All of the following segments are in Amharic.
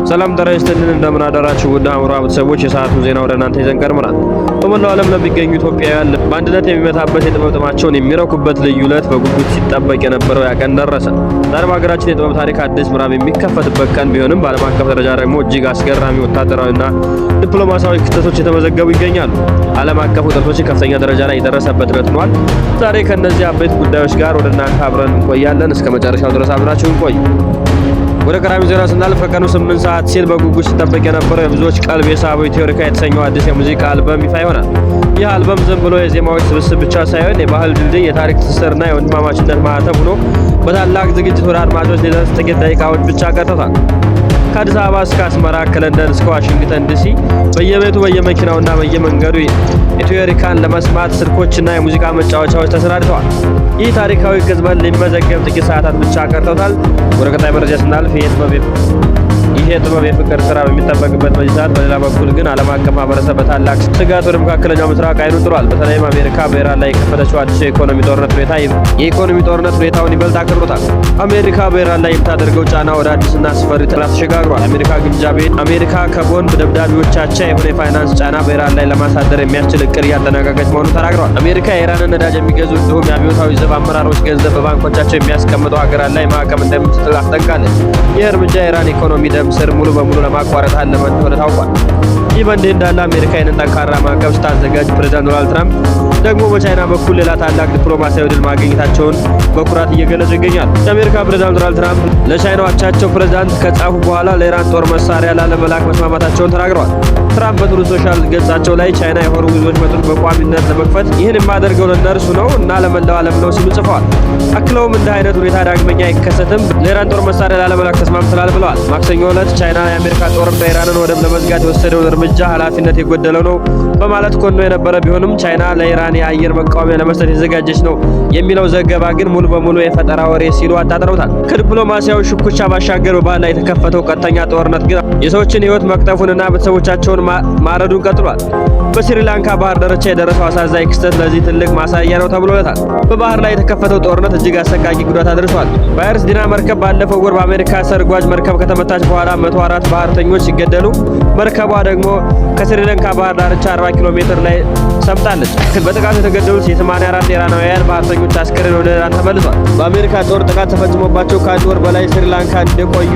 ሰላም ጤና ይስጥልን እንደምን አደራችሁ ውድ አምራ ቤተሰቦች፣ የሰዓቱን ዜና ወደ እናንተ ይዘን ቀርበናል። በመላው ዓለም ለሚገኙ ኢትዮጵያውያን በአንድነት የሚመታበት የጥበብ ጥማቸውን የሚረኩበት ልዩ ዕለት በጉጉት ሲጠበቅ የነበረው ያ ቀን ደረሰ። ዛሬ በሀገራችን የጥበብ ታሪክ አዲስ ምዕራፍ የሚከፈትበት ቀን ቢሆንም በዓለም አቀፍ ደረጃ ደግሞ እጅግ አስገራሚ ወታደራዊና ዲፕሎማሲያዊ ክስተቶች የተመዘገቡ ይገኛሉ። ዓለም አቀፍ ውጥረቶች ከፍተኛ ደረጃ ላይ የደረሰበት ዕለት ሆኗል። ዛሬ ከነዚህ አበይት ጉዳዮች ጋር ወደ እናንተ አብረን እንቆያለን። እስከ መጨረሻው ድረስ አብራችሁን ቆዩ። ወደ ቀዳሚው ዜና ስናልፍ ከቀኑ 8 ሰዓት ሲል በጉጉት ሲጠበቅ የነበረው የብዙዎች ቀልብ የሳበው ኢትዮሪካ የተሰኘው አዲስ የሙዚቃ አልበም ይፋ ይሆናል። ይህ አልበም ዝም ብሎ የዜማዎች ስብስብ ብቻ ሳይሆን የባህል ድልድይ፣ የታሪክ ትስስርና የወንድማማችነት ማህተም ሆኖ በታላቅ ዝግጅት ወደ አድማጮች ሊደርስ ጥቂት ደቂቃዎች ብቻ ቀርተዋል። ከአዲስ አበባ እስከ አስመራ፣ ከለንደን እስከ ዋሽንግተን ዲሲ በየቤቱ በየመኪናውና በየመንገዱ ኢትዮሪካን ለመስማት ስልኮችና የሙዚቃ መጫወቻዎች ተሰናድተዋል። ይህ ታሪካዊ ቅጽበት ሊመዘገብ ጥቂት ሰዓታት ብቻ ቀርተውታል። ወደ ቀጣይ መረጃ ስናልፍ ይህ የጥበብ የፍቅር ስራ በሚጠበቅበት በዚህ ሰዓት፣ በሌላ በኩል ግን ዓለም አቀፍ ማህበረሰብ በታላቅ ስጋት ወደ መካከለኛው ምስራቅ አይኑን ጥሏል። በተለይም አሜሪካ በኢራን ላይ የከፈተችው አዲሱ የኢኮኖሚ ጦርነት ሁኔታውን ይበልጥ አክርሮታል። አሜሪካ በኢራን ላይ የምታደርገው ጫና ወደ አዲስና አስፈሪ ጥላት ተሸጋግሯል። አሜሪካ ከቦንድ ደብዳቤዎቻቸው የሆነ የፋይናንስ ጫና በኢራን ላይ ለማሳደር የሚያስችል እቅድ እያጠናቀቀች መሆኑን ተናግረዋል። አሜሪካ የኢራንን ነዳጅ የሚገዙ እንዲሁም የአብዮታዊ ዘብ አመራሮች ገንዘብ በባንኮቻቸው የሚያስቀምጡ ሀገራት ላይ ማዕቀብ እንደምትጥል አስጠንቅቃለች። ይህ እርምጃ የኢራን ኢኮኖሚ ደም ስር ሙሉ በሙሉ ለማቋረጥ አለመ እንደሆነ ታውቋል። ይህ በእንዲህ እንዳለ አሜሪካ ይህንን ጠንካራ ማዕቀብ ስታዘጋጅ ፕሬዝዳንት ዶናልድ ትራምፕ ደግሞ በቻይና በኩል ሌላ ታላቅ ዲፕሎማሲያዊ ድል ማግኘታቸውን በኩራት እየገለጹ ይገኛሉ። የአሜሪካ ፕሬዝዳንት ዶናልድ ትራምፕ ለቻይናው አቻቸው ፕሬዝዳንት ከጻፉ በኋላ ለኢራን ጦር መሳሪያ ላለመላክ መስማማታቸውን ተናግረዋል። ትራምፕ በትሩ ሶሻል ገጻቸው ላይ ቻይና የሆኑ ጉዞዎች መጡን በቋሚነት ለመክፈት ይህን የማደርገው ለእነርሱ ነው እና ለመላው ዓለም ነው ሲሉ ጽፈዋል። አክለውም እንደ አይነት ሁኔታ ዳግመኛ አይከሰትም፣ ለኢራን ጦር መሳሪያ ላለመላክ ተስማምተናል ብለዋል። ማክሰኞ ዕለት ቻይና የአሜሪካ ጦር በኢራንን ወደብ ለመዝጋት የወሰደውን እርምጃ ኃላፊነት የጎደለው ነው በማለት ኮንኖ የነበረ ቢሆንም ቻይና ለኢራን የአየር መቃወሚያ ለመስጠት የተዘጋጀች ነው የሚለው ዘገባ ግን ሙሉ በሙሉ የፈጠራ ወሬ ሲሉ አጣጥረውታል። ከዲፕሎማሲያዊ ሽኩቻ ባሻገር በባህል ላይ የተከፈተው ቀጥተኛ ጦርነት ግን የሰዎችን ሕይወት መቅጠፉንና ቤተሰቦቻቸውን ማረዱን ቀጥሏል። በስሪላንካ ባህር ዳርቻ የደረሰው አሳዛኝ ክስተት ለዚህ ትልቅ ማሳያ ነው ተብሎለታል። በባህር ላይ የተከፈተው ጦርነት እጅግ አሰቃቂ ጉዳት አድርሷል። ባየርስ ዲና መርከብ ባለፈው ወር በአሜሪካ ሰርጓጅ መርከብ ከተመታች በኋላ 104 ባህርተኞች ሲገደሉ መርከቧ ደግሞ ከስሪላንካ ባህር ዳርቻ 40 ኪሎ ሜትር ላይ ሰምጣለች። በጥቃቱ የተገደሉት የ84 ኢራናውያን ባህርተኞች አስከሬን ወደ ኢራን ተመልሷል። በአሜሪካ ጦር ጥቃት ተፈጽሞባቸው ከአንድ ወር በላይ ስሪላንካ እንዲቆዩ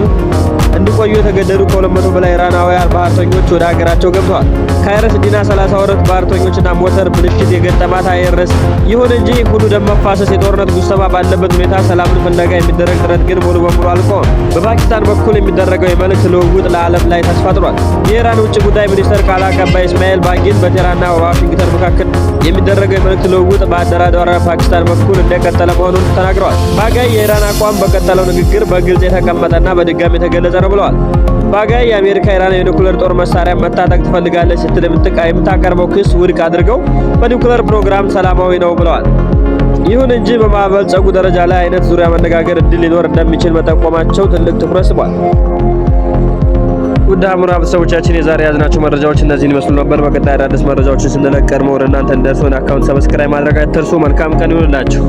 የተገደዱ ከ200 በላይ ኢራናውያን ባህርተኞች ወደ ሀገራቸው ገብተዋል። ከአይረስ ዲና 32 ባህርተኞችና ሞተር ብልሽት የገጠማት አይረስ። ይሁን እንጂ ሁሉ ደም መፋሰስ፣ የጦርነት ጉሰማ ባለበት ሁኔታ ሰላምን ፍለጋ የሚደረግ ጥረት ግን ሙሉ በሙሉ አልቆመም። በፓኪስታን በኩል የሚደረገው የመልእክት ልውውጥ ለዓለም ላይ ተስፋ ጥሏል። የኢራን ውጭ ጉዳይ ሚኒስትር ቃል አቀባይ እስማኤል ባጊን በቴህራንና ዋሽንግተን መካከል የሚደረገው የመልእክት ልውውጥ በአደራዳሪ ፓኪስታን በኩል እንደቀጠለ መሆኑን ተናግረዋል። ባጋይ የኢራን አቋም በቀጠለው ንግግር በግልጽ የተቀመጠና በድጋሚ የተገለጸ ነው ብለዋል። ባጋይ የአሜሪካ ኢራን የኒውክሌር ጦር መሳሪያ መታጠቅ ትፈልጋለች ስትል የምታቀርበው ክስ ውድቅ አድርገው በኒውክሌር ፕሮግራም ሰላማዊ ነው ብለዋል። ይሁን እንጂ በማበልጸጉ ደረጃ ላይ አይነት ዙሪያ መነጋገር እድል ሊኖር እንደሚችል መጠቆማቸው ትልቅ ትኩረት ስቧል። ውድ አምራ ቤተሰቦቻችን የዛሬ ያዝናቸው መረጃዎች እነዚህን ይመስሉ ነበር። በቀጣይ አዳዲስ መረጃዎችን ስንለቅ ቀድሞ ወደ እናንተ እንደርሶን አካውንት ሰብስክራይብ ማድረግ አትርሱ። መልካም ቀን ይሁንላችሁ።